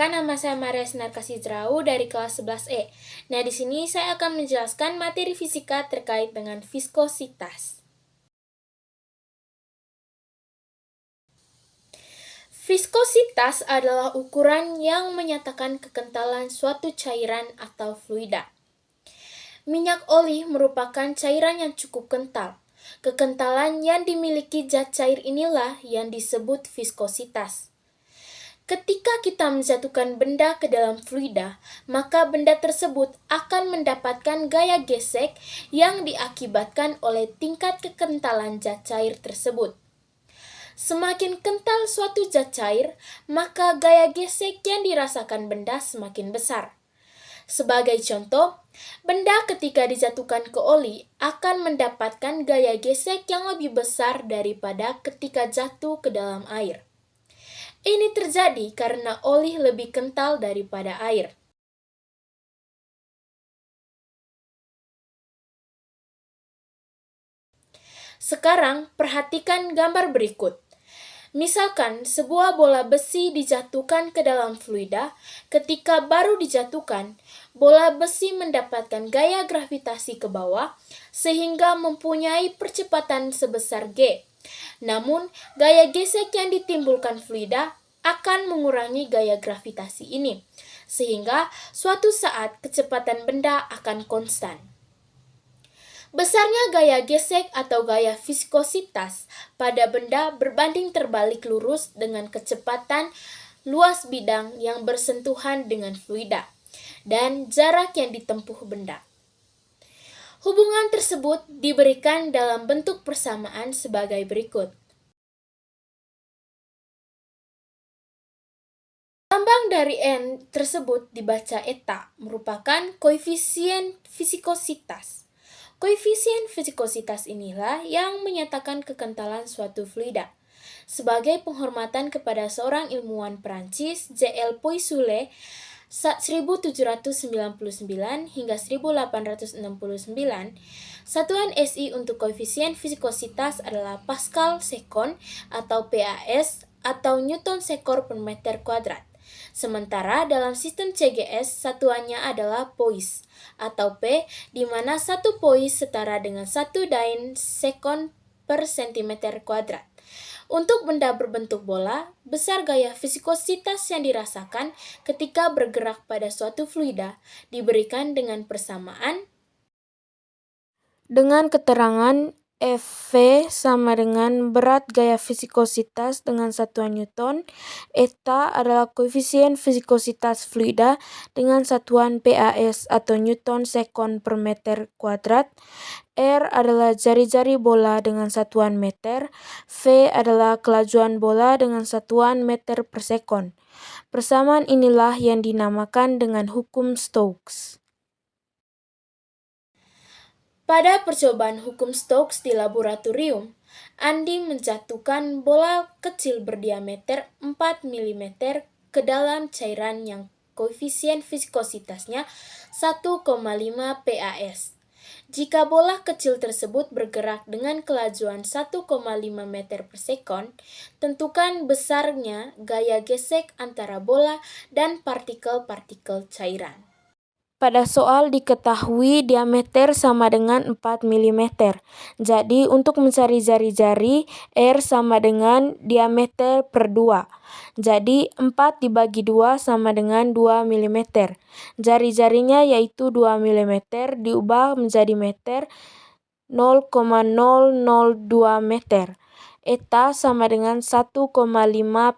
Perkenalkan, nama saya Maria Sinar Kasihdrau dari kelas 11E. Nah, di sini saya akan menjelaskan materi fisika terkait dengan viskositas. Viskositas adalah ukuran yang menyatakan kekentalan suatu cairan atau fluida. Minyak oli merupakan cairan yang cukup kental. Kekentalan yang dimiliki zat cair inilah yang disebut viskositas. Ketika kita menjatuhkan benda ke dalam fluida, maka benda tersebut akan mendapatkan gaya gesek yang diakibatkan oleh tingkat kekentalan zat cair tersebut. Semakin kental suatu zat cair, maka gaya gesek yang dirasakan benda semakin besar. Sebagai contoh, benda ketika dijatuhkan ke oli akan mendapatkan gaya gesek yang lebih besar daripada ketika jatuh ke dalam air. Ini terjadi karena oli lebih kental daripada air. Sekarang, perhatikan gambar berikut. Misalkan sebuah bola besi dijatuhkan ke dalam fluida, ketika baru dijatuhkan, bola besi mendapatkan gaya gravitasi ke bawah sehingga mempunyai percepatan sebesar G. Namun, gaya gesek yang ditimbulkan fluida akan mengurangi gaya gravitasi ini, sehingga suatu saat kecepatan benda akan konstan. Besarnya gaya gesek atau gaya viskositas pada benda berbanding terbalik lurus dengan kecepatan luas bidang yang bersentuhan dengan fluida dan jarak yang ditempuh benda. Hubungan tersebut diberikan dalam bentuk persamaan sebagai berikut. Lambang dari N tersebut dibaca eta, merupakan koefisien viskositas. Koefisien viskositas inilah yang menyatakan kekentalan suatu fluida. Sebagai penghormatan kepada seorang ilmuwan Perancis, J.L. Poiseuille, 1799 hingga 1869, satuan SI untuk koefisien viskositas adalah Pascal sekon atau PAS atau Newton sekor per meter kuadrat. Sementara dalam sistem CGS satuannya adalah poise atau P, di mana 1 poise setara dengan 1 dain sekon per centimeter kuadrat. Untuk benda berbentuk bola, besar gaya viskositas yang dirasakan ketika bergerak pada suatu fluida diberikan dengan persamaan dengan keterangan F sama dengan berat gaya viskositas dengan satuan Newton, eta adalah koefisien viskositas fluida dengan satuan PAS atau Newton sekon per meter kuadrat, R adalah jari-jari bola dengan satuan meter, V adalah kelajuan bola dengan satuan meter per sekon. Persamaan inilah yang dinamakan dengan hukum Stokes. Pada percobaan hukum Stokes di laboratorium, Andi menjatuhkan bola kecil berdiameter 4 mm ke dalam cairan yang koefisien viskositasnya 1,5 PAS. Jika bola kecil tersebut bergerak dengan kelajuan 1,5 meter per sekon, tentukan besarnya gaya gesek antara bola dan partikel-partikel cairan. Pada soal diketahui diameter sama dengan 4 mm. Jadi untuk mencari jari-jari, R sama dengan diameter per 2. Jadi 4 dibagi 2 sama dengan 2 mm. Jari-jarinya yaitu 2 mm diubah menjadi meter, 0,002 meter. Eta sama dengan 1,5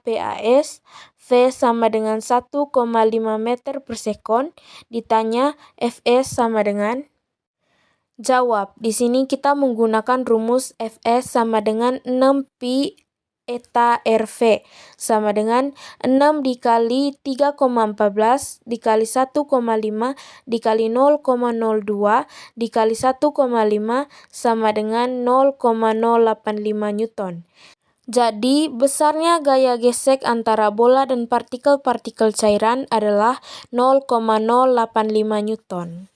PAS, V sama dengan 1,5 meter per sekon. Ditanya Fs sama dengan? Jawab, di sini kita menggunakan rumus Fs sama dengan 6 pi eta RV sama dengan 6 dikali 3,14 dikali 1,5 dikali 0,02 dikali 1,5 sama dengan 0,085 Newton. Jadi, besarnya gaya gesek antara bola dan partikel-partikel cairan adalah 0,085 Newton.